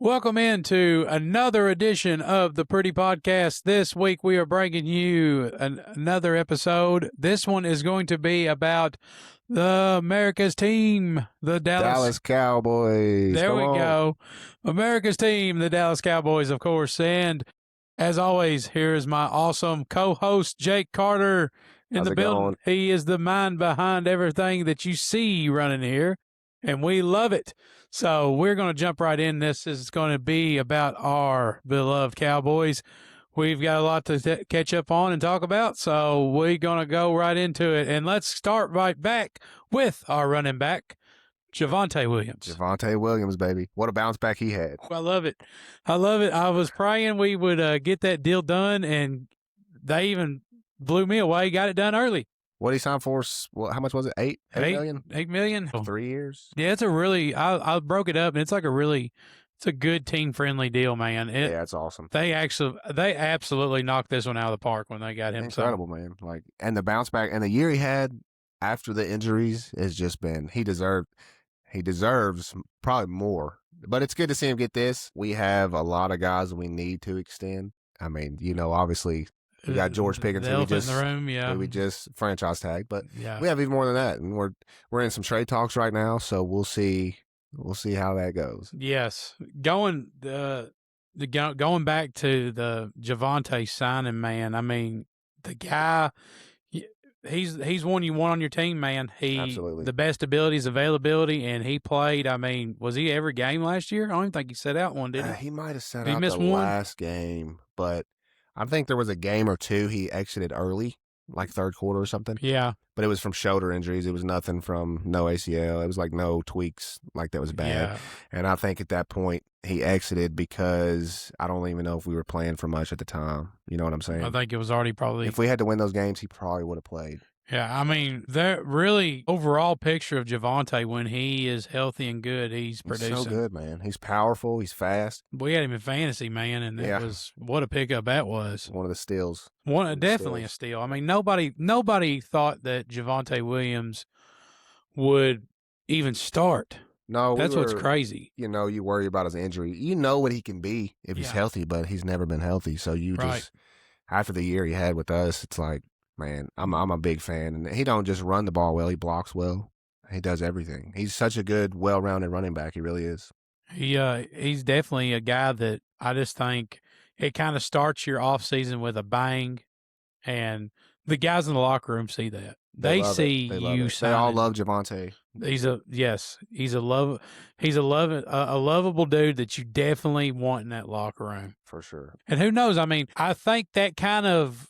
Welcome into another edition of the Priddy Podcast. This week we are bringing you another episode. This one is going to be about the America's team, the Dallas Cowboys. There we go. America's team, the Dallas Cowboys, of course. And as always, here is my awesome co-host, Jake Carter, in the building. He is the mind behind everything that you see running here, and we love it. So we're going to jump right in. This is going to be about our beloved Cowboys. We've got a lot to catch up on and talk about, so we're going to go right into it. And let's start right back with our running back, Javonte Williams. Javonte Williams, baby. What a bounce back he had. I love it. I love it. I was praying we would get that deal done, and they even blew me away, got it done early. What did he sign for? Well, how much was it? $8 million? $8 million. 3 years? Yeah, it's a really, I broke it up, and it's like it's a good team-friendly deal, man. Yeah, it's awesome. They absolutely knocked this one out of the park when they got him. Incredible, man. And the bounce back, and the year he had after the injuries has just been, he deserves probably more. But it's good to see him get this. We have a lot of guys we need to extend. I mean, obviously, we got George Pickens, the elephant in the room, yeah. We just franchise tagged, but yeah, we have even more than that, and we're in some trade talks right now, so we'll see how that goes. Yes, going back to the Javonte signing, man. I mean, the guy, he's one you want on your team, man. Absolutely. The best abilities, availability, and he played. I mean, was he every game last year? I don't even think he set out one, did he? He might have set out the last game, but I think there was a game or two he exited early, like third quarter or something. Yeah. But it was from shoulder injuries. It was nothing from no ACL. It was like no tweaks, like that was bad. Yeah. And I think at that point he exited because I don't even know if we were playing for much at the time. You know what I'm saying? I think it was already probably. If we had to win those games, he probably would have played. Yeah, I mean, that really overall picture of Javonte when he is healthy and good, he's producing. He's so good, man. He's powerful. He's fast. We had him in fantasy, man, and it was what a pickup that was. One of the steals. Definitely a steal. I mean, nobody thought that Javonte Williams would even start. No, that's what's crazy. You worry about his injury. You know what he can be if he's healthy, but he's never been healthy. So just after the year he had with us, it's like, man, I'm a big fan, and he don't just run the ball well. He blocks well. He does everything. He's such a good, well-rounded running back. He really is. He's definitely a guy that I just think it kind of starts your offseason with a bang, and the guys in the locker room see that. They see you. They all love Javonte. He's a lovable dude that you definitely want in that locker room for sure. And who knows? I mean, I think that kind of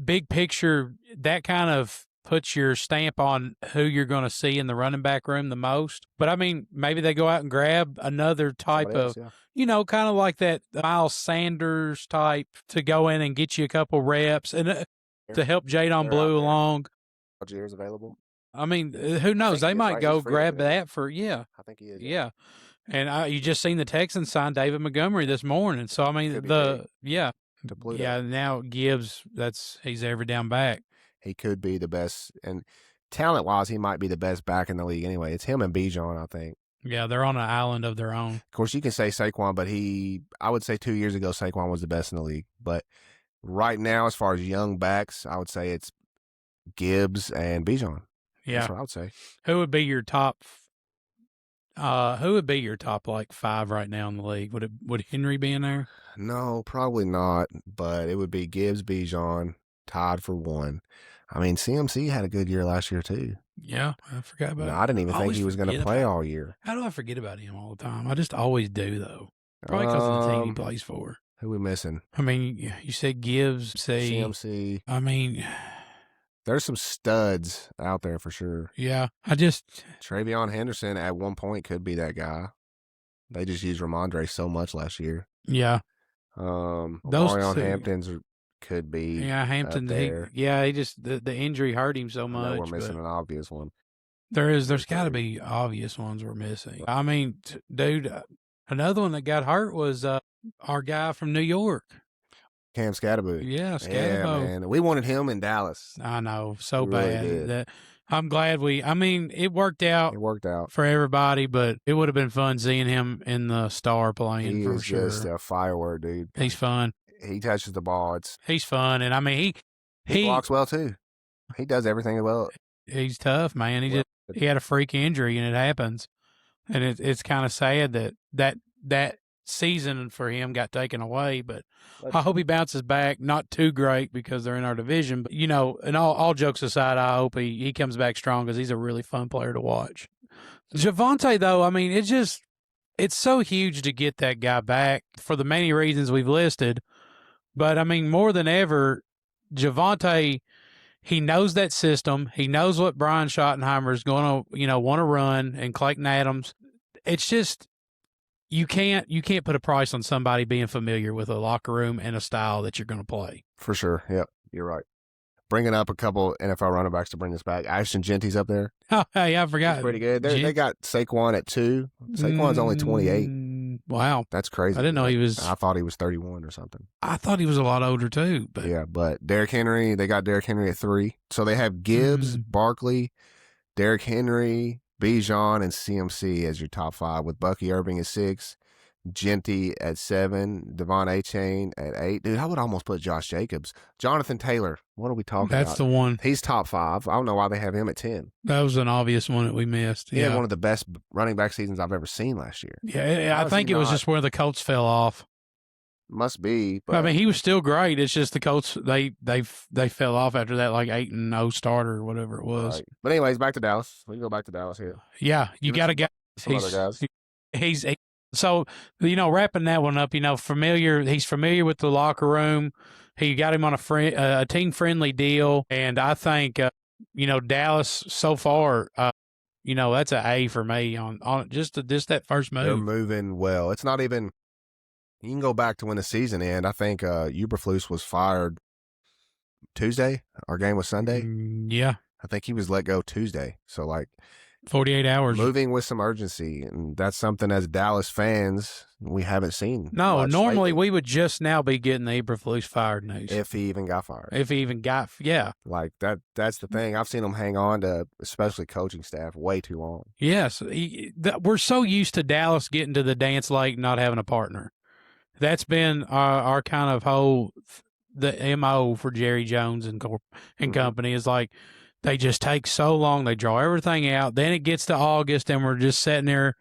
big picture, that kind of puts your stamp on who you're going to see in the running back room the most. But I mean, maybe they go out and grab another type kind of like that Miles Sanders type to go in and get you a couple reps and to help Jadon Blue along. Algiers available. I mean, who knows? They might go grab that for, I think he is. Yeah. And you just seen the Texans sign David Montgomery this morning. So, I mean, now Gibbs, he's every down back. He could be the best, and talent-wise, he might be the best back in the league anyway. It's him and Bijan, I think. Yeah, they're on an island of their own. Of course, you can say Saquon, but I would say 2 years ago, Saquon was the best in the league. But right now, as far as young backs, I would say it's Gibbs and Bijan. Yeah. That's what I would say. Who would be your top like five right now in the league? Would Henry be in there? No, probably not. But it would be Gibbs, Bijan, tied for one. I mean, CMC had a good year last year too. Yeah, I forgot about him. I didn't even think he was going to play all year. How do I forget about him all the time? I just always do though. Probably because of the team he plays for. Who we missing? I mean, you said Gibbs, CMC. I mean, there's some studs out there for sure. Yeah, Travion Henderson at one point could be that guy. They just used Ramondre so much last year. Yeah. Marion Hampton's could be. Yeah, Hampton. He just the injury hurt him so much. We're missing an obvious one. There's got to be obvious ones we're missing. I mean, dude, another one that got hurt was our guy from New York. Cam Scatterboot. Yeah, Scatterboot. Yeah, man. We wanted him in Dallas. I know, so bad. That I'm glad it worked out. It worked out for everybody, but it would have been fun seeing him in the star playing. He for is sure. just a firework, dude. He's fun. He touches the ball. He's fun, and he blocks well too. He does everything well. He's tough, man. He had a freak injury, and it happens, and it's kind of sad that season for him got taken away. But I hope he bounces back. Not too great because they're in our division, but and all jokes aside, I hope he comes back strong because he's a really fun player to watch. Javonte, though, it's so huge to get that guy back for the many reasons we've listed. But more than ever, Javonte, he knows that system. He knows what Brian Schottenheimer is going to, want to run, and Clayton Adams. It's just you can't put a price on somebody being familiar with a locker room and a style that you're going to play. For sure. Yep, you're right. Bringing up a couple NFL running backs to bring us back. Ashton Genty's up there. Oh, hey, I forgot. He's pretty good. They got Saquon at 2. Saquon's only 28. Wow. That's crazy. I didn't know he was. I thought he was 31 or something. I thought he was a lot older too. But yeah, but Derrick Henry, they got Derrick Henry at 3. So they have Gibbs, Barkley, Derrick Henry, Bijan, and CMC as your top 5, with Bucky Irving at 6. Genty at 7, Devon Achane at 8. Dude, I would almost put Josh Jacobs. Jonathan Taylor, what are we talking about? That's the one. He's top 5. I don't know why they have him at 10. That was an obvious one that we missed. He had one of the best running back seasons I've ever seen last year. Yeah, I think it was just where the Colts fell off. Must be. But he was still great. It's just the Colts, they fell off after that, like 8-0 starter or whatever it was. Right. But anyways, back to Dallas. We can go back to Dallas here. Yeah, you got to get some other guys. So, wrapping that one up, he's familiar with the locker room. He got him on a team-friendly deal, and I think, Dallas so far, that's an A for me on just that first move. They're moving well. It's not even – you can go back to when the season ended. I think Eberflus was fired Tuesday. Our game was Sunday. Yeah. I think he was let go Tuesday. So, 48 hours. Moving with some urgency, and that's something as Dallas fans we haven't seen. No, normally we would just now be getting the Eberflus fired news. If he even got fired. Yeah. That's the thing. I've seen him hang on to, especially coaching staff, way too long. Yes. We're so used to Dallas getting to the dance late and not having a partner. That's been our kind of the MO for Jerry Jones and company is they just take so long. They draw everything out. Then it gets to August, and we're just sitting there.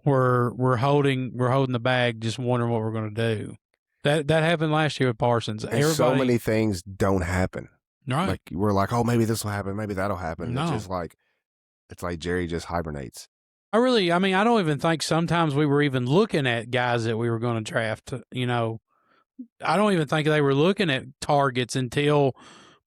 We're holding the bag, just wondering what we're going to do. That happened last year with Parsons. And so many things don't happen. Right. We're like, oh, maybe this will happen. Maybe that'll happen. No. It's like Jerry just hibernates. I don't even think sometimes we were even looking at guys that we were going to draft. I don't even think they were looking at targets until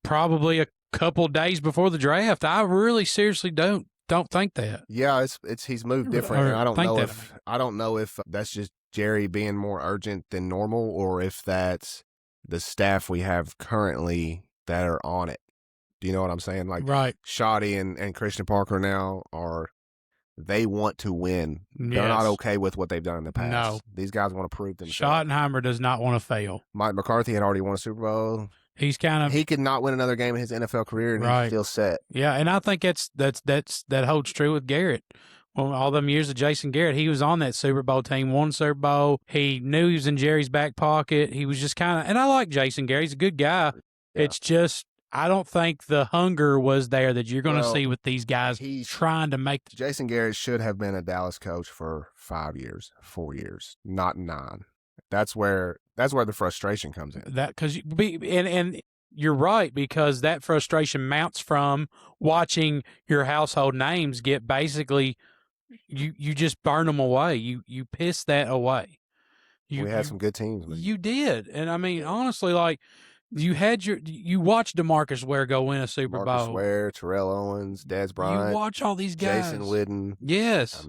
probably a couple days before the draft. I really seriously don't think that. Yeah, it's he's moved different. And I don't know if that's just Jerry being more urgent than normal, or if that's the staff we have currently that are on it. Do you know what I'm saying? Right. Shoddy and Christian Parker now they want to win. Yes. They're not okay with what they've done in the past. No. These guys want to prove themselves. Schottenheimer does not want to fail. Mike McCarthy had already won a Super Bowl. He could not win another game in his NFL career, and he's still set. Yeah, and I think that holds true with Garrett. Well, all them years of Jason Garrett, he was on that Super Bowl team, won Super Bowl. He knew he was in Jerry's back pocket. He was just kind of, and I like Jason Garrett. He's a good guy. Yeah. It's just, I don't think the hunger was there that you're going to see with these guys trying to make. Jason Garrett should have been a Dallas coach for 4 years, not 9. That's where the frustration comes in. And you're right, because that frustration mounts from watching your household names get basically you just burn them away. You piss that away. We had some good teams, man. You did, and honestly, you watched DeMarcus Ware go win a Super Bowl. DeMarcus Ware, Terrell Owens, Dez Bryant. You watch all these guys. Jason Witten. Yes.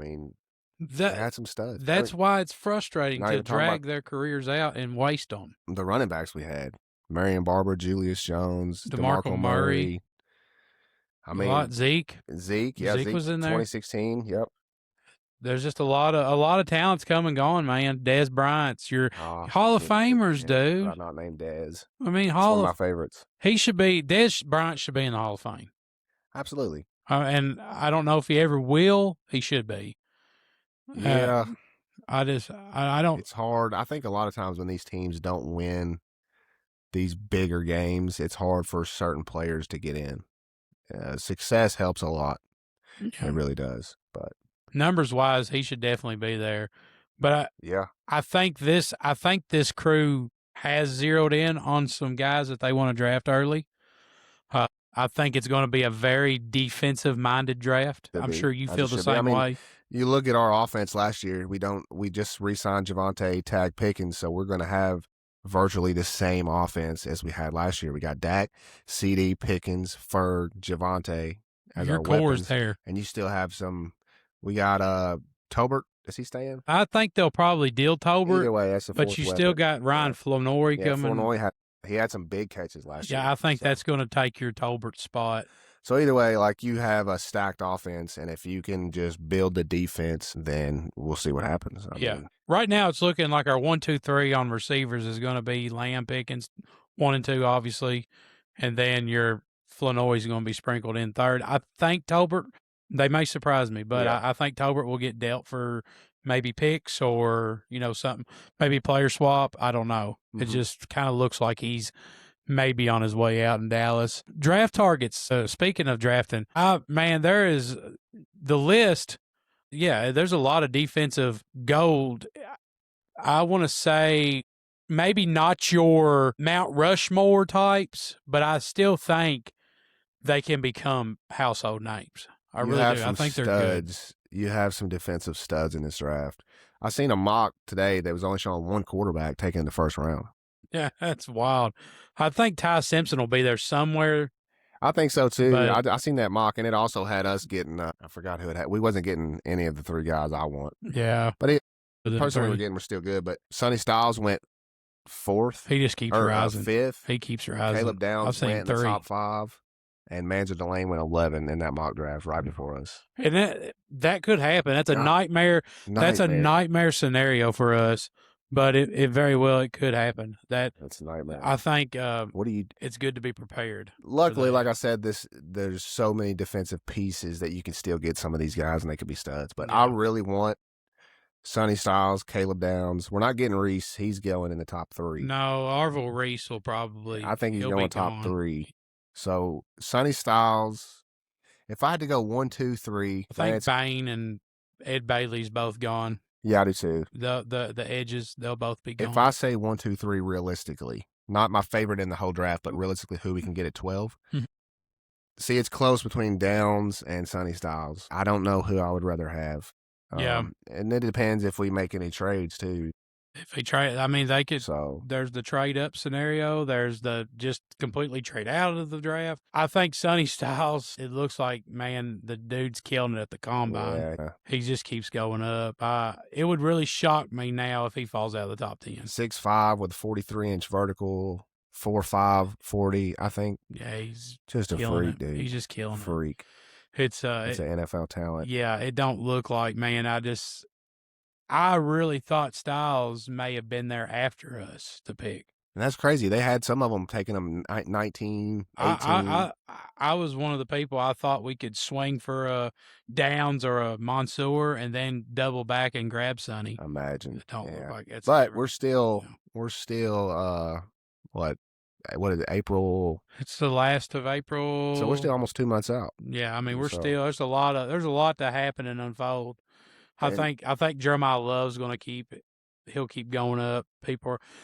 They had some studs. That's why it's frustrating to drag their careers out and waste them. The running backs we had: Marion Barber, Julius Jones, DeMarco Murray. Zeke. Zeke was in there. 2016. Yep. There's just a lot of talents come and gone, man. Dez Bryant's your Hall of Famers, dude. I'm not named Dez. One of my favorites. Dez Bryant should be in the Hall of Fame. Absolutely. And I don't know if he ever will. He should be. Yeah. I don't. It's hard. I think a lot of times when these teams don't win these bigger games, it's hard for certain players to get in. Success helps a lot. Yeah. It really does. But numbers wise, he should definitely be there. But I think this crew has zeroed in on some guys that they want to draft early. I think it's going to be a very defensive-minded draft. I'm sure you feel the same way. You look at our offense last year. We just re-signed Javonte, tag Pickens, so we're going to have virtually the same offense as we had last year. We got Dak, CD, Pickens, Ferg, Javonte as our core weapons. Is there. And you still have some. We got Tolbert. Is he staying? I think they'll probably deal Tolbert. Either way, that's the fourth But you weapon. Still got Ryan Flournoy coming. Flournoy had some big catches last year. Yeah, I think that's going to take your Tolbert spot. So either way, like you have a stacked offense, and if you can just build the defense, then we'll see what happens. I mean, right now it's looking like our 1, 2, 3 on receivers is going to be Lamb, Pickens, 1 and 2, obviously, and then your Flournoy is going to be sprinkled in third. I think Tolbert. They may surprise me, but I think Tolbert will get dealt for maybe picks or something, maybe player swap. I don't know. Mm-hmm. It just kind of looks like he's maybe on his way out in Dallas. Draft targets. Speaking of drafting, man, there is the list. Yeah, there's a lot of defensive gold. I want to say maybe not your Mount Rushmore types, but I still think they can become household names. I really do. I think they're good. You have some defensive studs in this draft. I seen a mock today that was only showing one quarterback taken in the first round. Yeah, that's wild. I think Ty Simpson will be there somewhere. I think so too. I seen that mock, and it also had us getting. I forgot who it had. We wasn't getting any of the 3 guys I want. Yeah, but the person we were getting was still good. But Sonny Styles went 4th. He just keeps rising. 5th. He keeps rising. Caleb Downs went in the top 5. And Manzer Delane went 11 in that mock draft right before us. And that could happen. That's a nightmare. That's a nightmare scenario for us. But it very well it could happen. That's a nightmare. I think it's good to be prepared. Luckily, like I said, there's so many defensive pieces that you can still get some of these guys and they could be studs. But I really want Sonny Styles, Caleb Downs. We're not getting Reese. He's going in the top 3. No, Arvil Reese will probably. I think he's going top 3. So Sonny Styles, if I had to go 1, 2, 3, I think Bain and Ed Bailey's both gone. Yeah, I do too. The edges, they'll both be gone. If I say 1, 2, 3 realistically, not my favorite in the whole draft, but realistically who we can get at 12. See, it's close between Downs and Sonny Styles. I don't know who I would rather have. And it depends if we make any trades too. If they trade, I mean, they could. So there's the trade up scenario. There's the just completely trade out of the draft. I think Sonny Styles. It looks like, man, the dude's killing it at the combine. Yeah. He just keeps going up. It would really shock me now if he falls out of the top 10. 6'5" with 43-inch vertical, 4'5", 40. I think. Yeah, he's just a freak, dude. He's just killing freak. It's an NFL talent. Yeah, it don't look like, man. I really thought Styles may have been there after us to pick. And that's crazy. They had some of them taking them 19, 18. I was one of the people I thought we could swing for a Downs or a Mansour and then double back and grab Sonny. Imagine. It don't look like it's. But we're still what is it, April? It's the last of April. So we're still almost 2 months out. Yeah, I mean there's a lot to happen and unfold. I think Jeremiah Love's going to keep it. He'll keep going up.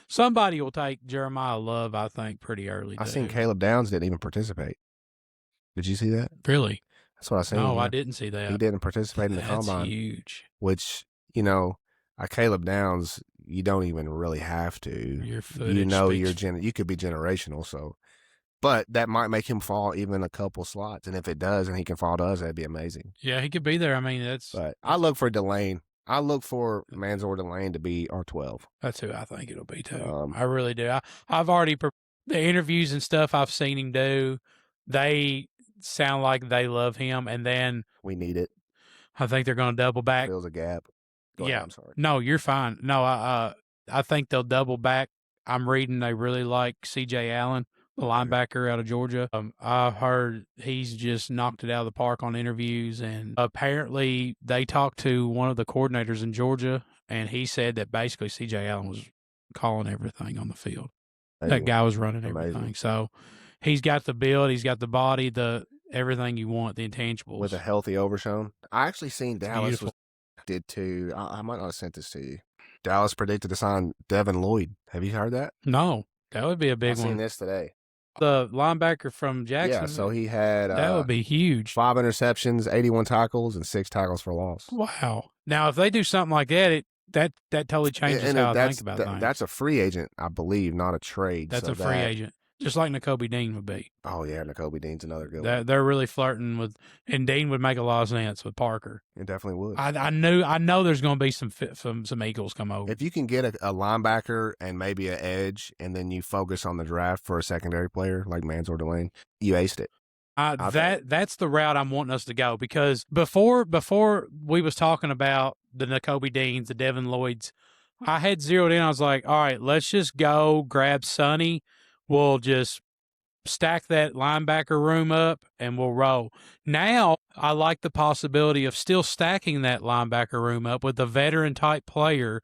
Somebody will take Jeremiah Love, I think, pretty early. I seen Caleb Downs didn't even participate. Did you see that? Really? That's what I seen. No, I didn't see that. He didn't participate in the combine. That's huge. Which, Caleb Downs, you don't even really have to. Your footage you could be generational, so. But that might make him fall even a couple slots. And if it does and he can fall to us, that'd be amazing. Yeah, he could be there. I mean, But I look for Delane. I look for Mansour Delane to be our 12. That's who I think it'll be, too. I really do. I've already, the interviews and stuff I've seen him do, they sound like they love him. And then. We need it. I think they're going to double back. Fills a gap. Go ahead, I'm sorry. No, you're fine. No, I think they'll double back. I'm reading they really like C.J. Allen. the linebacker out of Georgia. I heard he's just knocked it out of the park on interviews, and apparently they talked to one of the coordinators in Georgia, and he said that basically C.J. Allen was calling everything on the field. That guy was running everything. So he's got the build, he's got the body, the everything you want, the intangibles. With a healthy Overshown. I actually seen Dallas did too. I might not have sent this to you. Dallas predicted to sign Devin Lloyd. Have you heard that? No, that would be a big one. I seen this today. The linebacker from Jackson. Yeah, so he had that would be huge. 5 interceptions, 81 tackles, and 6 tackles for loss. Wow. Now, if they do something like that, that totally changes how I think about things. That's a free agent, I believe, not a trade. That's a free agent. Just like Nakobe Dean would be. Oh, yeah, Nakobe Dean's another good one. They're really flirting with, and Dean would make a lot of sense with Parker. It definitely would. I know there's going to be some Eagles come over. If you can get a linebacker and maybe an edge, and then you focus on the draft for a secondary player like Mansour Delane, you aced it. That's the route I'm wanting us to go, because before we was talking about the Nakobe Deans, the Devin Lloyds, I had zeroed in. I was like, all right, let's just go grab Sonny. We'll just stack that linebacker room up and we'll roll. Now, I like the possibility of still stacking that linebacker room up with a veteran-type player,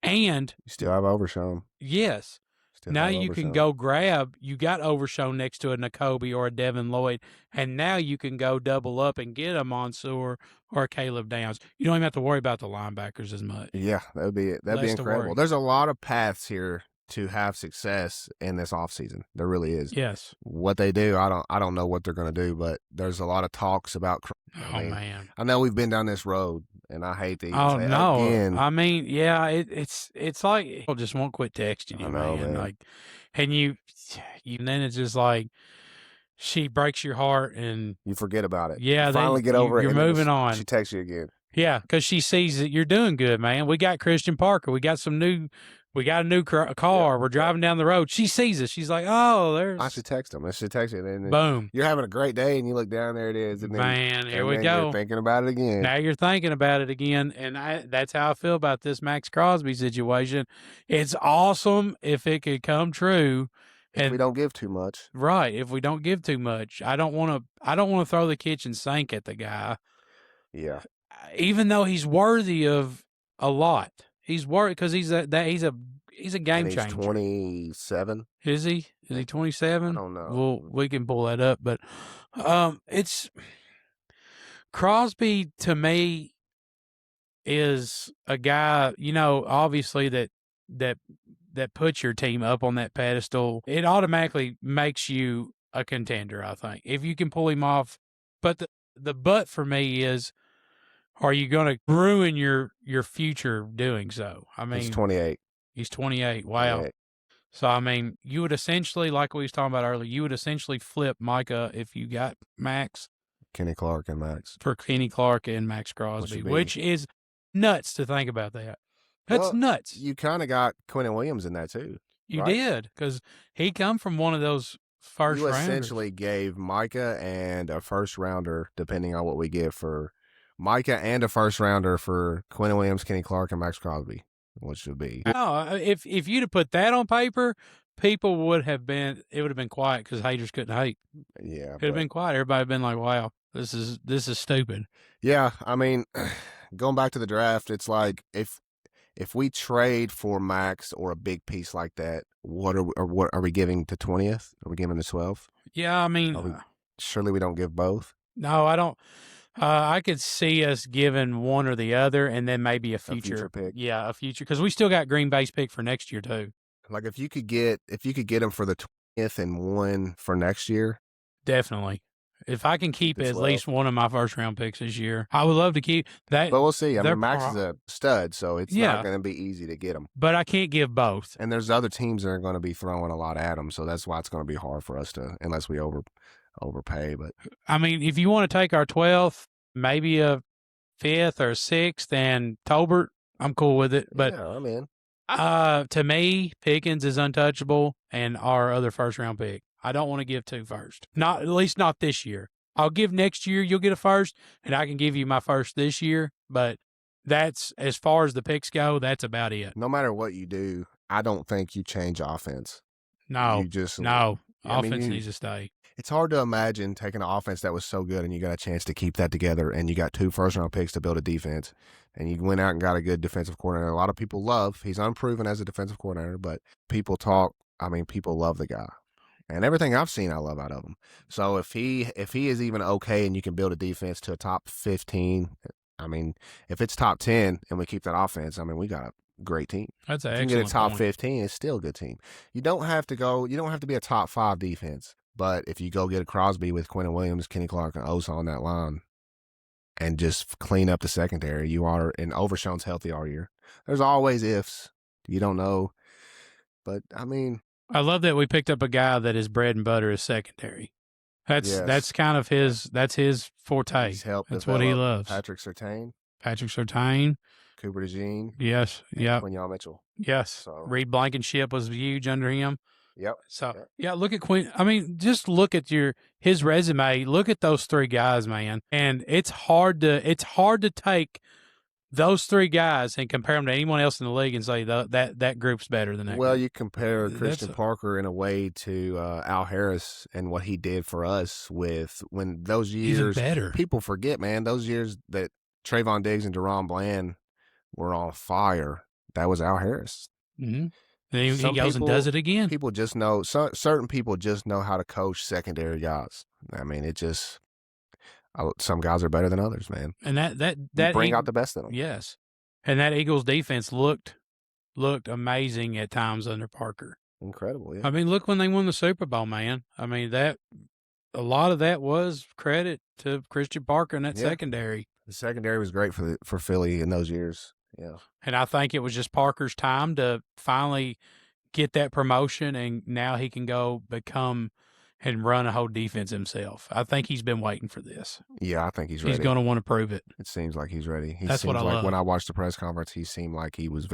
and you still have Overshown. Yes. Now you can go grab, you got Overshown next to a Nakobe or a Devin Lloyd, and now you can go double up and get a Mansour or a Caleb Downs. You don't even have to worry about the linebackers as much. Yeah, that'd be incredible. There's a lot of paths here to have success in this offseason. There really is. Yes. What they do, I don't know what they're going to do, but there's a lot of talks about. Man. I know we've been down this road, and I hate to even say no. again. I mean, yeah, it's like people just won't quit texting you, man. Like, and you then it's just like she breaks your heart and you forget about it. Yeah, you finally get over it. You're moving on. She texts you again. Yeah, because she sees that you're doing good, man. We got Christian Parker. We got a new car. Yeah. We're driving down the road. She sees us. She's like, oh, there's. I should text him. I should text you. And boom. You're having a great day, and you look down, there it is. And then, here we go. You're thinking about it again. Now you're thinking about it again. And that's how I feel about this Max Crosby situation. It's awesome if it could come true. If we don't give too much. Right. If we don't give too much. I don't want to throw the kitchen sink at the guy. Yeah. Even though he's worthy of a lot. He's worthy because he's a game changer. He's 27. Is he? Is he 27? I don't know. Well, we can pull that up, but it's Crosby to me is a guy, obviously that puts your team up on that pedestal. It automatically makes you a contender, I think, if you can pull him off. But the but for me is, are you going to ruin your future doing so? I mean, he's 28. He's 28. Wow. 28. So, I mean, you would essentially, like we was talking about earlier, you would essentially flip Micah if you got Max. Kenny Clark and Max. For Kenny Clark and Max Crosby, which is nuts to think about that. That's nuts. You kind of got Quentin Williams in that too. You did, because he come from one of those first rounders. You essentially gave Micah and a first rounder, depending on what we give for Micah, and a first rounder for Quentin Williams, Kenny Clark, and Max Crosby, which would be. No, if you'd have put that on paper, people would have been quiet because haters couldn't hate. Yeah. It'd have been quiet. Everybody would have been like, wow, this is stupid. Yeah. I mean, going back to the draft, it's like if we trade for Max or a big piece like that, what are we giving to 20th? Are we giving the 12th? Yeah, I mean, surely we don't give both. No, I don't. I could see us giving one or the other, and then maybe a future pick. Yeah, a future, because we still got Green Bay's pick for next year too. Like if you could get him for the 20th and one for next year, definitely. If I can keep at least one of my first round picks this year, I would love to keep that. But we'll see. I mean, Max is a stud, so it's not going to be easy to get him. But I can't give both. And there's other teams that are going to be throwing a lot at him, so that's why it's going to be hard for us to, unless we overpay. But I mean, if you want to take our 12th, maybe a 5th or 6th, and Tolbert, I'm cool with it. But yeah, I'm in. To me, Pickens is untouchable, and our other first round pick. I don't want to give 2 first. Not, at least not this year. I'll give next year, you'll get a first, and I can give you my first this year. But that's, as far as the picks go, that's about it. No matter what you do, I don't think you change offense. No. You just no. Offense needs to stay. It's hard to imagine taking an offense that was so good and you got a chance to keep that together and you got 2 first-round picks to build a defense and you went out and got a good defensive coordinator. A lot of people he's unproven as a defensive coordinator, but people love the guy. And everything I've seen, I love out of him. So if he is even okay and you can build a defense to a top 15, if it's top 10 and we keep that offense, we got a great team. That's an excellent. You can get a top 15, it's still a good team. You don't have to be a top 5 defense. But if you go get a Crosby with Quentin Williams, Kenny Clark, and Osa on that line and just clean up the secondary, and Overshown's healthy all year. There's always ifs. You don't know. But, I love that we picked up a guy that his bread and butter is secondary. That's kind of that's his forte. He's helped that's what he loves. Patrick Surtain. Cooper DeJean. Yes. Yeah. Quinyon Mitchell. Yes. So. Reed Blankenship was huge under him. Yep. So, yeah, look at Quinn. Just look at his resume. Look at those 3 guys, man. And it's hard to take those 3 guys and compare them to anyone else in the league and say that group's better than that. Well, group. You compare Christian Parker in a way to Al Harris and what he did for us when those years. Even better. People forget, man, those years that Trayvon Diggs and Deron Bland were on fire. That was Al Harris. Mm-hmm. Then he goes and does it again. People just know, certain people just know how to coach secondary guys. Some guys are better than others, man. And that bring out the best in them. Yes. And that Eagles defense looked amazing at times under Parker. Incredible, yeah. Look when they won the Super Bowl, man. A lot of that was credit to Christian Parker and that secondary. The secondary was great for Philly in those years. Yeah. And I think it was just Parker's time to finally get that promotion, and now he can go become and run a whole defense himself. I think he's been waiting for this. Yeah, I think he's ready. He's going to want to prove it. It seems like he's ready. That's what I love. When I watched the press conference, he seemed like he's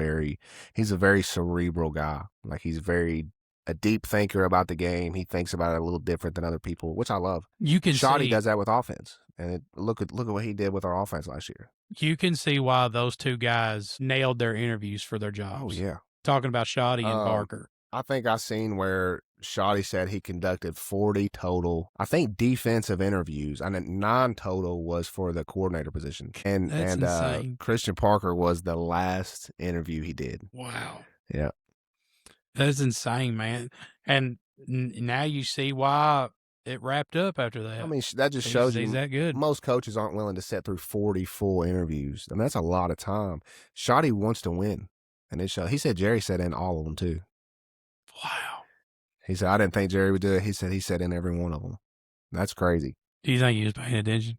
a very cerebral guy. Like he's a deep thinker about the game. He thinks about it a little different than other people, which I love. You can Shoddy does that with offense. And look at what he did with our offense last year. You can see why those 2 guys nailed their interviews for their jobs. Oh, yeah. Talking about Shoddy and Parker. I think I seen where Shoddy said he conducted 40 total, I think, defensive interviews, and 9 total was for the coordinator position. And insane. Christian Parker was the last interview he did. Wow. Yeah. That's insane, man. And now you see why it wrapped up after that. That just shows you he's that good. Most coaches aren't willing to sit through 40 full interviews. That's a lot of time. Shoddy wants to win. And it showed. He said Jerry sat in all of them, too. Wow. He said, I didn't think Jerry would do it. He said he sat in every one of them. That's crazy. Do you think he was paying attention?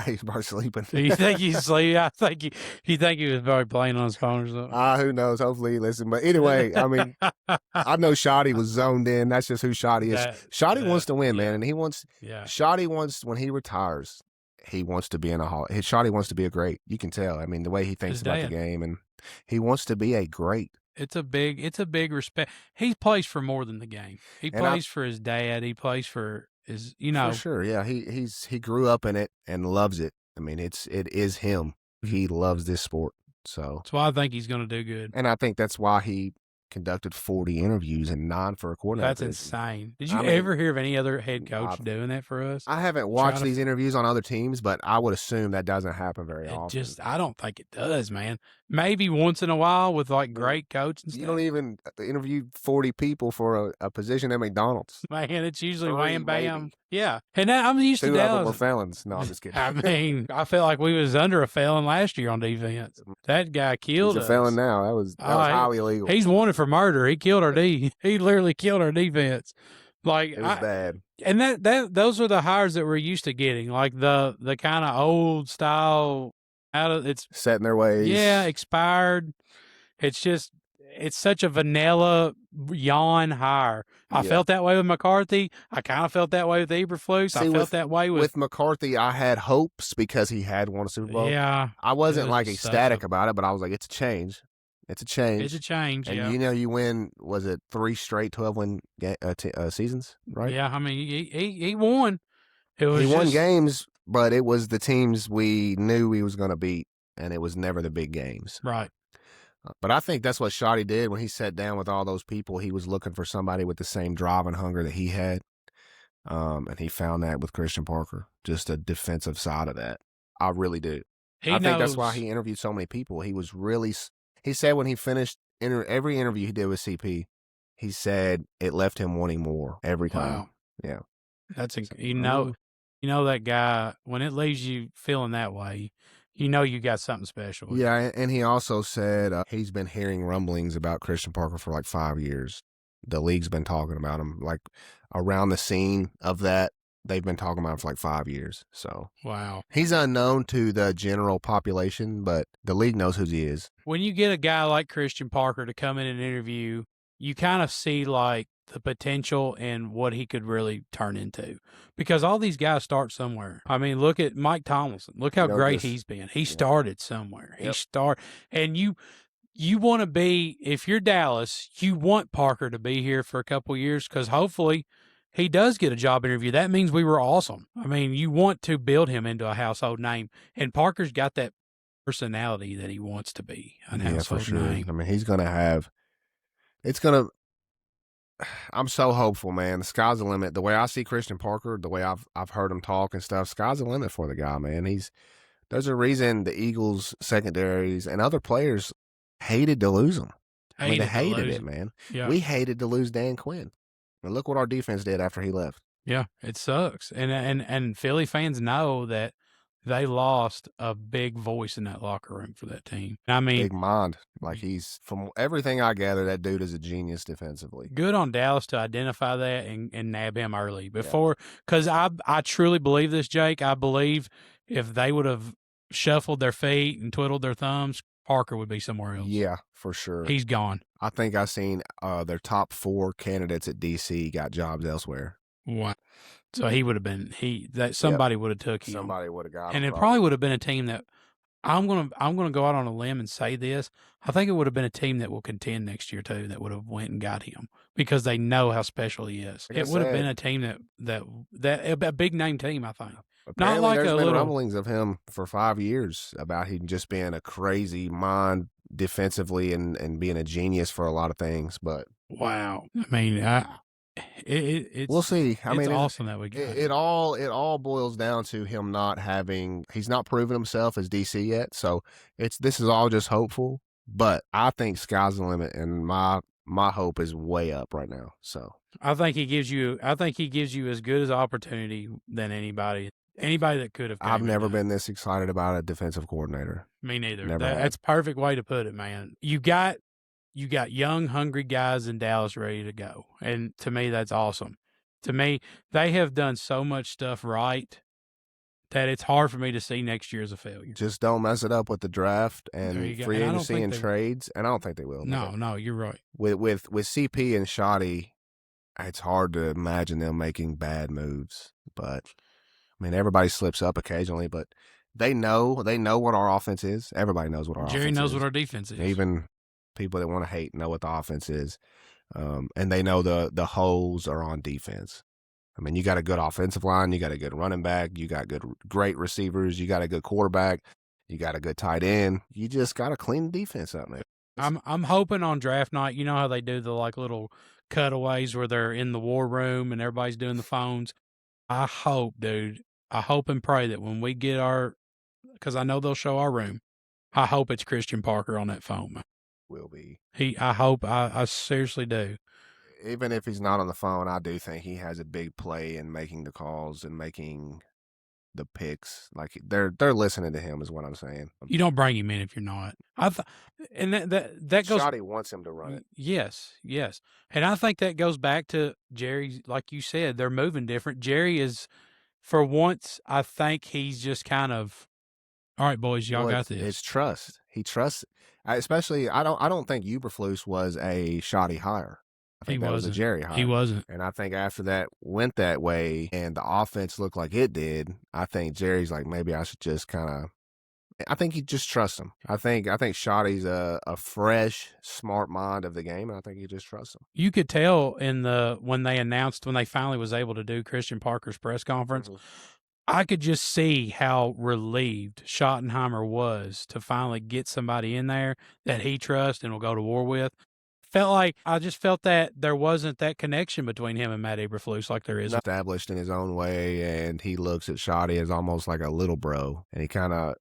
He's probably sleeping. Do you think he's sleeping? I think he was probably playing on his phone or something. Who knows? Hopefully he listened. But anyway, I know Shoddy was zoned in. That's just who Shoddy is. Shoddy wants to win, man. And he wants, Shoddy wants, when he retires, he wants to be in a hall. Shoddy wants to be a great. You can tell. The way he thinks about the game. And he wants to be a great. It's a big respect. He plays for more than the game. He plays for his dad. He plays for his, For sure, yeah. He grew up in it and loves it. It is him. He loves this sport. So that's why I think he's going to do good. And I think that's why he conducted 40 interviews and 9 for a coordinator. That's insane. Did you ever hear of any other head coach doing that for us? I haven't watched these interviews on other teams, but I would assume that doesn't happen very often. I don't think it does, man. Maybe once in a while with great coach and stuff. You don't even interview 40 people for a position at McDonald's. Man, it's usually wham bam. Maybe. Yeah. And I'm used to Dallas. 2 of them were felons. No, I'm just kidding. I felt like we was under a felon last year on defense. That guy killed us. He's a felon now. That was highly illegal. He's wanted for murder. He killed our D. He literally killed our defense. It was bad. And those are the hires that we're used to getting, like the kind of old style it's set in their ways. Yeah, expired. It's such a vanilla yawn hire. I felt that way with McCarthy. I kind of felt that way with Eberflus. I felt that way with McCarthy. I had hopes because he had won a Super Bowl. Yeah, I wasn't ecstatic about it, but I was like, it's a change. It's a change. It's a change. And you win. Was it 3 straight 12-win seasons? Right. Yeah, he won. He won games, but it was the teams we knew he was going to beat, and it was never the big games. Right. But I think that's what Shoddy did when he sat down with all those people. He was looking for somebody with the same drive and hunger that he had. And he found that with Christian Parker, just a defensive side of that. I really do. I think that's why he interviewed so many people. He said when he finished every interview he did with CP, he said it left him wanting more every time. Wow. Yeah. That's, you know that guy, when it leaves you feeling that way, you know you got something special. Yeah, and he also said he's been hearing rumblings about Christian Parker for like 5 years. The league's been talking about him, like around the scene of that. They've been talking about him for like 5 years. So wow, he's unknown to the general population, but the league knows who he is. When you get a guy like Christian Parker to come in and interview, you kind of see like the potential and what he could really turn into, because all these guys start somewhere. I mean, look at Mike Tomlinson. Look how great he's been. He started somewhere. Yep. And you want to be, if you're Dallas, you want Parker to be here for a couple of years, because hopefully he does get a job interview. That means we were awesome. I mean, you want to build him into a household name, and Parker's got that personality that he wants to be a household name. I mean, he's going to have, I'm so hopeful, man. The sky's the limit. The way I see Christian Parker, the way I've heard him talk and stuff, sky's the limit for the guy, man. There's a reason the Eagles secondaries and other players hated to lose him. They hated it, man. Yeah. We hated to lose Dan Quinn. And look what our defense did after he left. Yeah, it sucks. And Philly fans know that they lost a big voice in that locker room for that team. I mean, big mind. Like, he's, from everything I gather, that dude is a genius defensively. Good on Dallas to identify that and nab him early before, because I truly believe this, Jake. I believe if they would have shuffled their feet and twiddled their thumbs, Parker would be somewhere else. Yeah, for sure. He's gone. I think I've seen their top 4 candidates at DC got jobs elsewhere. Wow. So he would have been somebody would have took him. Somebody would have got him. And it probably would have been a team that I'm gonna go out on a limb and say this. I think it would have been a team that will contend next year too, that would have went and got him, because they know how special he is. It would have been a team that a big name team, I think. Apparently, not like there's been rumblings of him for 5 years about him just being a crazy mind defensively and being a genius for a lot of things. But wow, I mean, it's we'll see. I mean, it's awesome that we got it all boils down to him not having. He's not proven himself as DC yet, so this is all just hopeful. But I think sky's the limit, and my hope is way up right now. So I think he gives you as good as opportunity than anybody that could have. I've never been this excited about a defensive coordinator. Me neither. That's a perfect way to put it, man. You got young, hungry guys in Dallas ready to go. And to me, that's awesome. To me, they have done so much stuff right that it's hard for me to see next year as a failure. Just don't mess it up with the draft and free agency and trades. And I don't think they will. No, you're right. With CP and Shoddy, it's hard to imagine them making bad moves. But I mean, everybody slips up occasionally, but they know what our offense is. Everybody knows what our offense is. Jerry knows what our defense is. Even people that want to hate know what the offense is. And they know the holes are on defense. I mean, you got a good offensive line, you got a good running back, you got great receivers, you got a good quarterback, you got a good tight end. You just got to clean the defense up, man. I'm hoping on draft night, you know how they do the like little cutaways where they're in the war room and everybody's doing the phones. I hope and pray that when we get because I know they'll show our room, I hope it's Christian Parker on that phone, man. Will be. I seriously do. Even if he's not on the phone, I do think he has a big play in making the calls and making the picks. Like they're listening to him, is what I'm saying. You don't bring him in if you're not. And that goes. Shoddy wants him to run it. Yes, and I think that goes back to Jerry. Like you said, they're moving different. Jerry is, for once, I think he's just kind of, all right, boys, y'all got this. It's trust. He trusts. Especially, I don't think Eberflus was a Shoddy hire. I think that was a Jerry hire. He wasn't. And I think after that went that way and the offense looked like it did, I think Jerry's like, maybe I should just kind of, I think he just trusts him. I think Shoddy's a fresh, smart mind of the game, and I think he just trusts him. You could tell when they finally was able to do Christian Parker's press conference, I could just see how relieved Schottenheimer was to finally get somebody in there that he trusts and will go to war with. I just felt that there wasn't that connection between him and Matt Eberflus like there is. Established in his own way, and he looks at Shotty as almost like a little bro, and he kind of.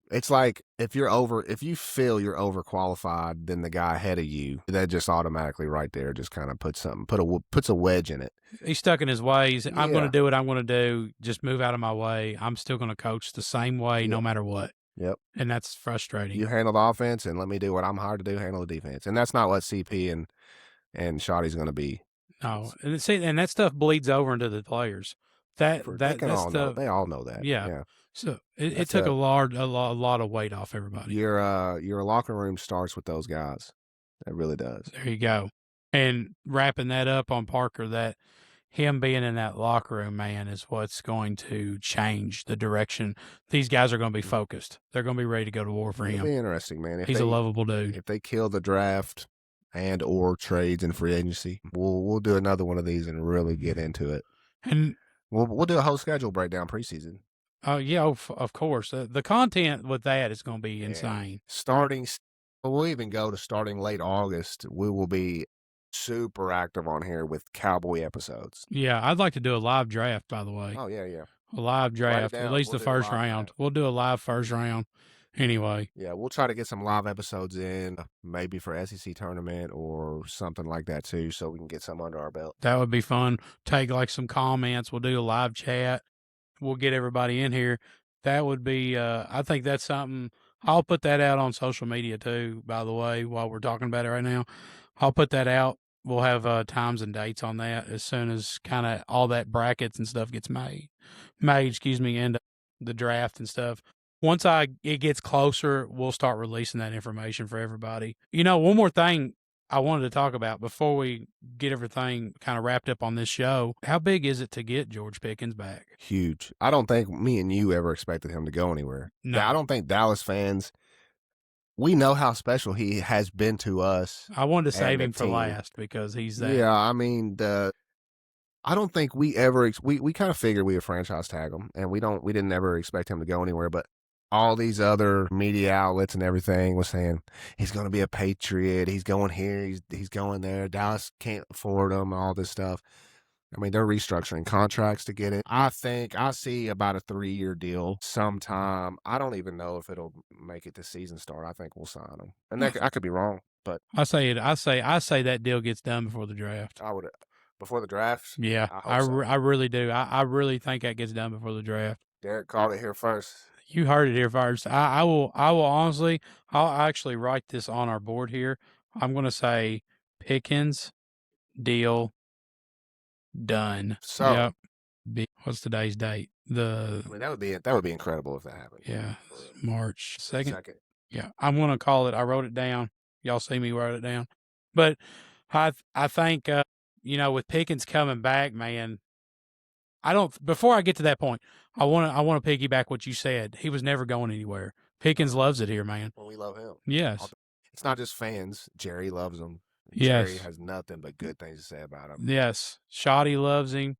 It's like if you feel you're overqualified than the guy ahead of you, that just automatically right there just kind of puts a wedge in it. He's stuck in his ways. Yeah. I'm going to do what I'm going to do. Just move out of my way. I'm still going to coach the same way no matter what. Yep. And that's frustrating. You handle the offense and let me do what I'm hired to do, handle the defense. And that's not what CP and Shotty's going to see, and that stuff bleeds over into the players. They all know that. Yeah. So it took a lot of weight off everybody. Your locker room starts with those guys. It really does. There you go. And wrapping that up on Parker, that him being in that locker room, man, is what's going to change the direction. These guys are going to be focused. They're going to be ready to go to war for him. It'll be interesting, man. He's a lovable dude. If they kill the draft and or trades and free agency, we'll do another one of these and really get into it. And we'll do a whole schedule breakdown preseason. Yeah, of course. The content with that is going to be insane. We'll even go to starting late August. We will be super active on here with Cowboy episodes. Yeah, I'd like to do a live draft, by the way. Oh, yeah. A live draft, at least the first round. Draft. We'll do a live first round anyway. Yeah, we'll try to get some live episodes in, maybe for SEC tournament or something like that, too, so we can get some under our belt. That would be fun. Take, some comments. We'll do a live chat. We'll get everybody in here. That would be, I think that's something. I'll put that out on social media too, by the way, while we're talking about it right now. I'll put that out. We'll have times and dates on that as soon as kind of all that brackets and stuff gets made, and the draft and stuff. Once it gets closer, we'll start releasing that information for everybody. One more thing I wanted to talk about before we get everything kind of wrapped up on this show. How big is it to get George Pickens back? Huge. I don't think me and you ever expected him to go anywhere. No. I don't think Dallas fans, we know how special he has been to us. I wanted to save him for last because he's that. Yeah, I mean, I don't think we ever, we kind of figured we would franchise tag him, and we didn't ever expect him to go anywhere, but all these other media outlets and everything was saying he's going to be a Patriot. He's going here. He's going there. Dallas can't afford him. All this stuff. I mean, they're restructuring contracts to get it. I think I see about a 3-year deal sometime. I don't even know if it'll make it to season start. I think we'll sign him, and I could be wrong, but I say that deal gets done before the draft. I would before the draft. Yeah, I really do. I really think that gets done before the draft. Derek called it here first. You heard it here first. I will honestly, I'll actually write this on our board here. I'm going to say Pickens deal done. So, yep. What's today's date? That would be incredible if that happened. Yeah, March 2nd. Yeah, I'm going to call it. I wrote it down. Y'all see me write it down. But I think with Pickens coming back, man. Before I get to that point, I want to piggyback what you said. He was never going anywhere. Pickens loves it here, man. Well, we love him. Yes. It's not just fans. Jerry loves him. Yes. Jerry has nothing but good things to say about him. Yes. Shotty loves him.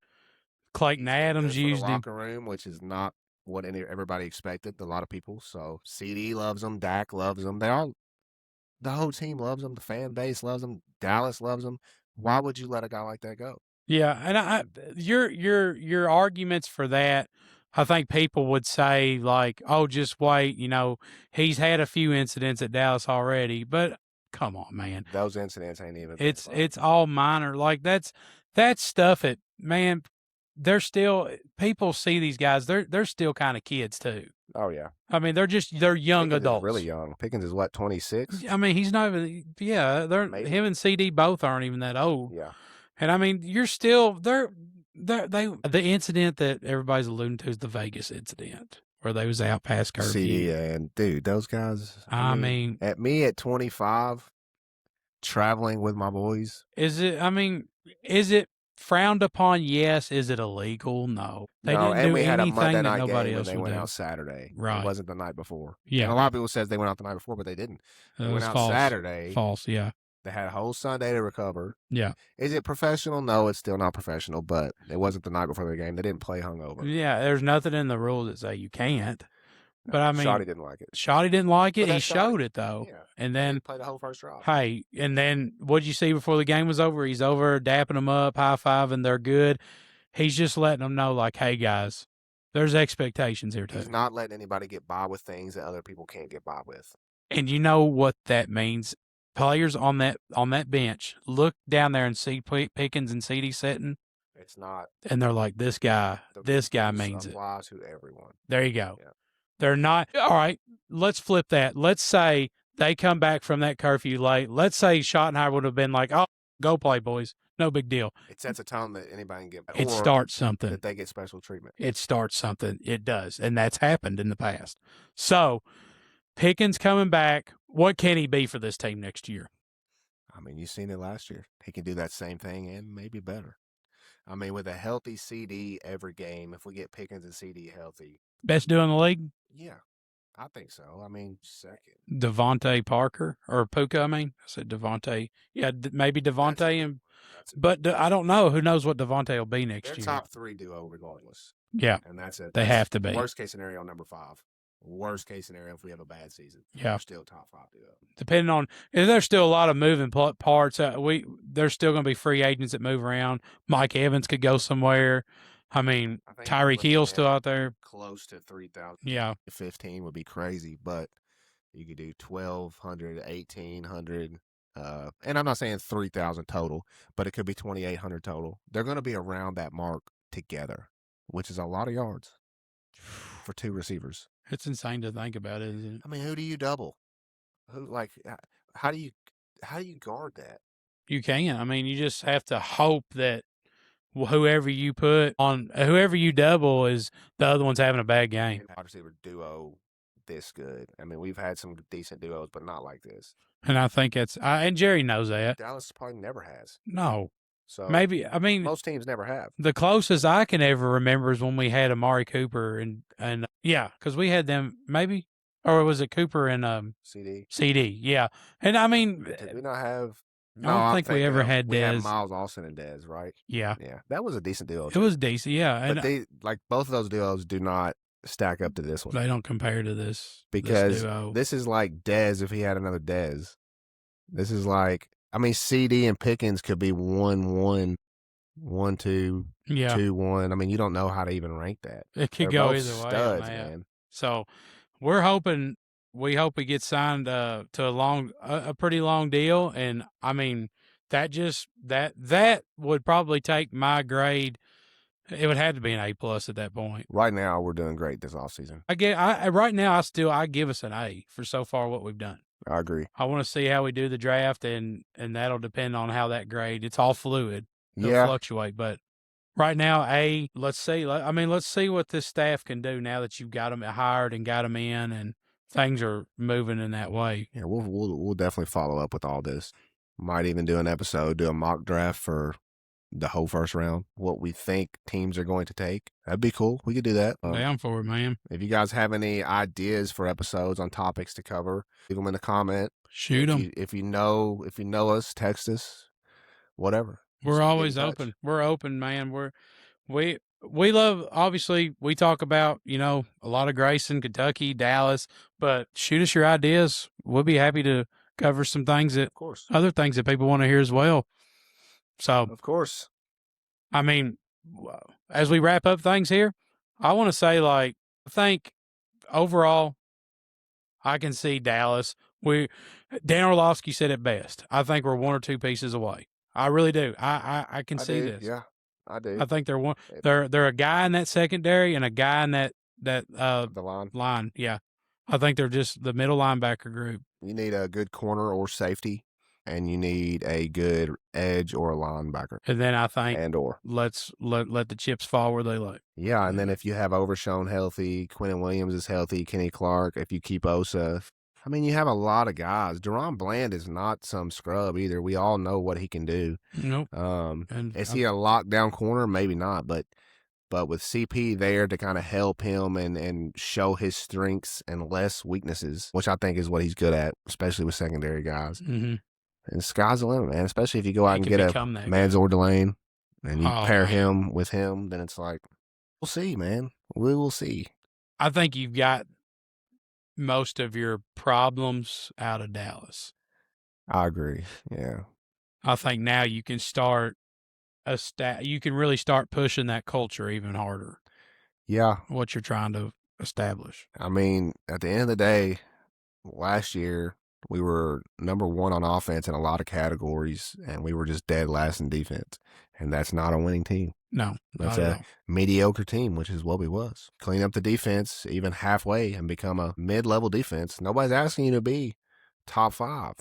Clayton Adams used him. Locker room, which is not what everybody expected. A lot of people. So CD loves him. Dak loves him. The whole team loves him. The fan base loves him. Dallas loves him. Why would you let a guy like that go? Yeah, and your arguments for that, I think people would say oh, just wait. He's had a few incidents at Dallas already, but come on, man. Those incidents ain't even. It's all minor. That's stuff. Man, they're still people see these guys. They're still kind of kids too. Oh yeah. I mean, they're young Pickens adults. Is really young. Pickens is what, 26? I mean, he's not even. Yeah, him and CD both aren't even that old. Yeah. And I mean, you're still the incident that everybody's alluding to is the Vegas incident where they was out past curfew. CD and dude, those guys. I mean, at 25, traveling with my boys. Is it frowned upon? Yes. Is it illegal? No. They didn't do anything that nobody else would do. They went out Saturday. Right. It wasn't the night before. Yeah. And a lot of people says they went out the night before, but they didn't. They went out false. Saturday. False. Yeah. They had a whole Sunday to recover. Yeah. Is it professional? No, it's still not professional, but it wasn't the night before the game. They didn't play hungover. Yeah, there's nothing in the rules that say you can't. But I mean, Shotty didn't like it. Shotty didn't like it. He showed it though. Yeah. And then he played the whole first drive. Hey, and then what'd you see before the game was over? He's over dapping them up, high fiving. They're good. He's just letting them know, like, hey guys, there's expectations here too. He's not letting anybody get by with things that other people can't get by with. And you know what that means? Players on that bench look down there and see Pickens and CD sitting. It's not. And they're like, this guy means it. Applies to everyone. There you go. Yeah. They're not. All right, let's flip that. Let's say they come back from that curfew late. Let's say Schottenheimer would have been like, oh, go play, boys. No big deal. It sets a tone that anybody can get. It starts something. That they get special treatment. It starts something. It does. And that's happened in the past. So Pickens coming back. What can he be for this team next year? I mean, you've seen it last year. He can do that same thing and maybe better. I mean, with a healthy CD every game, if we get Pickens and CD healthy. Best duo in the league? Yeah, I think so. I mean, second. Devontae Parker or Puka, I mean. I said Devontae. Yeah, maybe Devontae. But I don't know. Who knows what Devontae will be next year. They're top 3 duo regardless. Yeah. And that's it. They have to be. Worst case scenario, number 5. Worst case scenario, if we have a bad season. Yeah. We're still top 5 duo. Depending on, if there's still a lot of moving parts, there's still going to be free agents that move around. Mike Evans could go somewhere. I mean, Tyreek Hill's still out there. Close to 3,000. Yeah. 15 would be crazy, but you could do 1,200, 1,800. And I'm not saying 3,000 total, but it could be 2,800 total. They're going to be around that mark together, which is a lot of yards for 2 receivers. It's insane to think about, isn't it? I mean, who do you double? How do you guard that? You can. I mean, you just have to hope that whoever you put on, whoever you double is the other one's having a bad game. Wide receiver duo this good. I mean, we've had some decent duos, but not like this. And I think and Jerry knows that. Dallas probably never has. No. So maybe, I mean, most teams never have. The closest I can ever remember is when we had Amari Cooper and yeah, because we had them maybe, or was it Cooper and CD? CD, yeah. And I mean, did we not have? No, I don't think we ever had Dez. We had Miles Austin and Dez, right? Yeah, yeah. That was a decent duo. It was decent, yeah. And but both of those duos do not stack up to this one. They don't compare to this because duo. This is like Dez if he had another Dez. This is like, I mean, CD and Pickens could be 1-1, 1-2, yeah, 2-1. I mean, you don't know how to even rank that. It could go either way, studs, man. So we're hoping. We hope he gets signed to a pretty long deal, and I mean that would probably take my grade. It would have to be an A+ at that point. Right now, we're doing great this offseason. Right now, I give us an A for so far what we've done. I agree. I want to see how we do the draft, and that'll depend on how that grade. It's all fluid. It'll fluctuate, but right now, A. Let's see. Let's see what this staff can do now that you've got them hired and got them in, and things are moving in that way. Yeah, we'll definitely follow up with all this. Might even do a mock draft for the whole first round, what we think teams are going to take. That'd be cool. We could do that. Down for it, man. If you guys have any ideas for episodes on topics to cover, leave them in the comment. Shoot them. If you know us, text us, whatever. We're always open. We're open, man. We love, obviously, we talk about, a lot of Grayson, Kentucky, Dallas, but shoot us your ideas. We'll be happy to cover some things other things that people want to hear as well. So, of course. I mean, as we wrap up things here, I want to say, I think overall, I can see Dallas. Dan Orlovsky said it best. I think we're 1 or 2 pieces away. I really do. I can see this. Yeah, I do. I think they're a guy in that secondary and a guy in that the line. Yeah. I think they're just the middle linebacker group. You need a good corner or safety, and you need a good edge or a linebacker. And then I think let's let the chips fall where they lay. Yeah, and then if you have Overshown healthy, Quentin Williams is healthy, Kenny Clark, if you keep Osa, I mean, you have a lot of guys. Deron Bland is not some scrub either. We all know what he can do. Nope. Is he a lockdown corner? Maybe not, but with CP there to kind of help him and show his strengths and less weaknesses, which I think is what he's good at, especially with secondary guys. Mm-hmm. and sky's the limit, man. Especially if you go out and get a Mansour Delane and you pair him with him, then it's like, we'll see, man. We will see. I think you've got most of your problems out of Dallas. I agree. Yeah. I think now you can start you can really start pushing that culture even harder. Yeah. What you're trying to establish. I mean, at the end of the day, last year we were number one on offense in a lot of categories, and we were just dead last in defense. And that's not a winning team. No, that's a mediocre team, which is what we was. Clean up the defense even halfway and become a mid-level defense. Nobody's asking you to be top 5.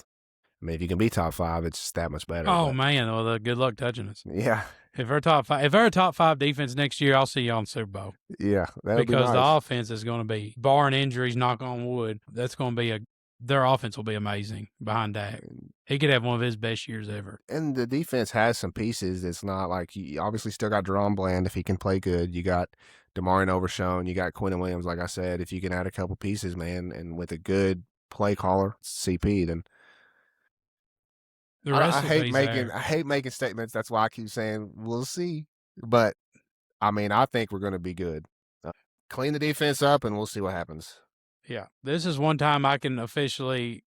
I mean, if you can be top 5, it's that much better. Oh, man. Well, good luck touching us. Yeah. If they're a top 5 defense next year, I'll see you on Super Bowl. Yeah. Because the offense is going to be, barring injuries, knock on wood, that's going to be their offense will be amazing behind Dak. He could have one of his best years ever. And the defense has some pieces. It's not like you obviously still got Deron Bland if he can play good. You got Damarian Overshown. You got Quentin Williams, like I said. If you can add a couple pieces, man, and with a good play caller, CP, then I hate making statements. That's why I keep saying we'll see. But I mean, I think we're going to be good. Clean the defense up, and we'll see what happens. Yeah, this is one time I can officially.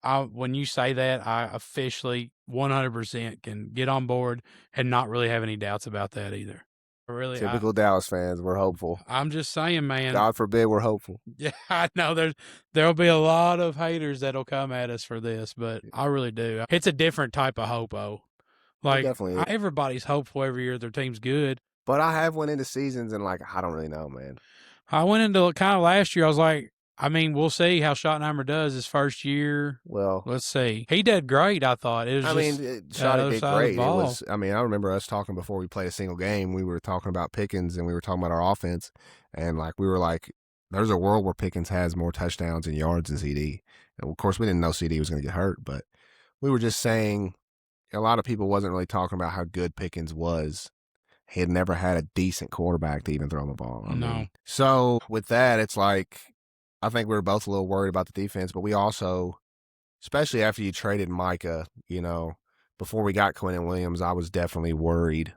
When you say that, I officially 100% can get on board and not really have any doubts about that either. Really, typical Dallas fans, we're hopeful. I'm just saying, man. God forbid we're hopeful. Yeah, I know there'll be a lot of haters that'll come at us for this, but I really do. It's a different type of hope-o. Like, everybody's hopeful every year their team's good. But I have went into seasons and, like, I don't really know, man. I went into kind of last year, I was like, I mean, we'll see how Schottenheimer does his first year. Well, let's see. He did great, I thought. Schotty did great. I remember us talking before we played a single game. We were talking about Pickens, and we were talking about our offense. And, like, we were like, there's a world where Pickens has more touchdowns and yards than CD. And, of course, we didn't know CD was going to get hurt. But we were just saying a lot of people wasn't really talking about how good Pickens was. He had never had a decent quarterback to even throw him the ball. I mean, so, with that, it's like, I think we were both a little worried about the defense, but we also, especially after you traded Micah, before we got Quentin Williams, I was definitely worried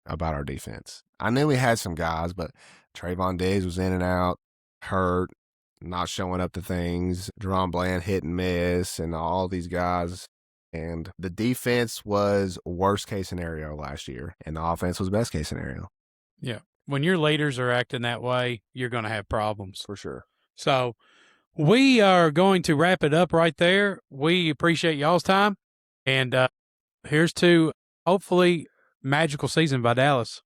about our defense. I knew we had some guys, but Trayvon Diggs was in and out, hurt, not showing up to things, Deron Bland hit and miss, and all these guys. And the defense was worst case scenario last year, and the offense was best case scenario. Yeah. When your leaders are acting that way, you're going to have problems. For sure. So we are going to wrap it up right there. We appreciate y'all's time. And here's to hopefully magical season by Dallas.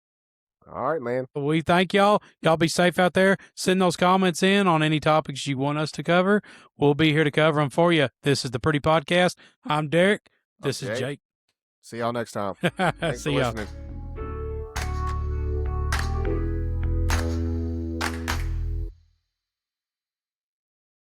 All right, man. We thank y'all. Y'all be safe out there. Send those comments in on any topics you want us to cover. We'll be here to cover them for you. This is the Priddy Podcast. I'm Derek. This is Jake. See y'all next time. See y'all.